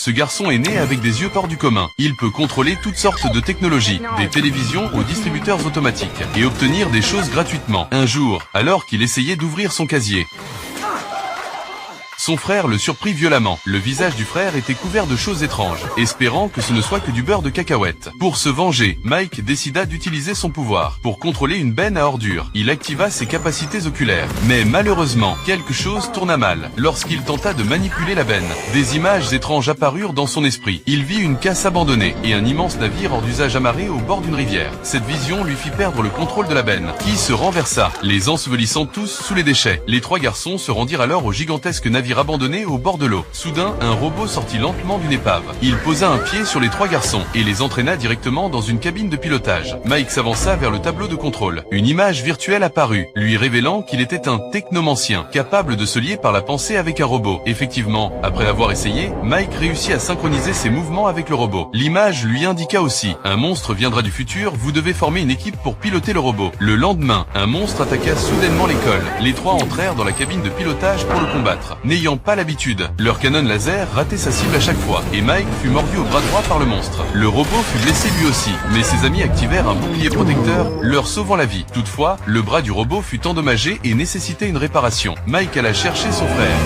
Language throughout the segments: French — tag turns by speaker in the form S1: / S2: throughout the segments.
S1: Ce garçon est né avec des yeux hors du commun. Il peut contrôler toutes sortes de technologies, des télévisions aux distributeurs automatiques, et obtenir des choses gratuitement. Un jour, alors qu'il essayait d'ouvrir son casier, son frère le surprit violemment. Le visage du frère était couvert de choses étranges, espérant que ce ne soit que du beurre de cacahuète. Pour se venger, Mike décida d'utiliser son pouvoir pour contrôler une benne à ordures. Il activa ses capacités oculaires. Mais malheureusement, quelque chose tourna mal. Lorsqu'il tenta de manipuler la benne, des images étranges apparurent dans son esprit. Il vit une casse abandonnée et un immense navire hors d'usage amarré au bord d'une rivière. Cette vision lui fit perdre le contrôle de la benne, qui se renversa, les ensevelissant tous sous les déchets. Les trois garçons se rendirent alors au gigantesque navire abandonné au bord de l'eau. Soudain, un robot sortit lentement d'une épave. Il posa un pied sur les trois garçons et les entraîna directement dans une cabine de pilotage. Mike s'avança vers le tableau de contrôle. Une image virtuelle apparut, lui révélant qu'il était un technomancien, capable de se lier par la pensée avec un robot. Effectivement, après avoir essayé, Mike réussit à synchroniser ses mouvements avec le robot. L'image lui indiqua aussi: un monstre viendra du futur, vous devez former une équipe pour piloter le robot. Le lendemain, un monstre attaqua soudainement l'école. Les trois entrèrent dans la cabine de pilotage pour le combattre. N'ayant pas l'habitude, leur canon laser ratait sa cible à chaque fois, et Mike fut mordu au bras droit par le monstre. Le robot fut blessé lui aussi, mais ses amis activèrent un bouclier protecteur, leur sauvant la vie. Toutefois, le bras du robot fut endommagé et nécessitait une réparation. Mike alla chercher son frère,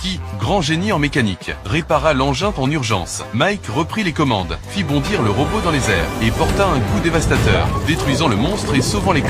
S1: qui, grand génie en mécanique, répara l'engin en urgence. Mike reprit les commandes, fit bondir le robot dans les airs, et porta un coup dévastateur, détruisant le monstre et sauvant les...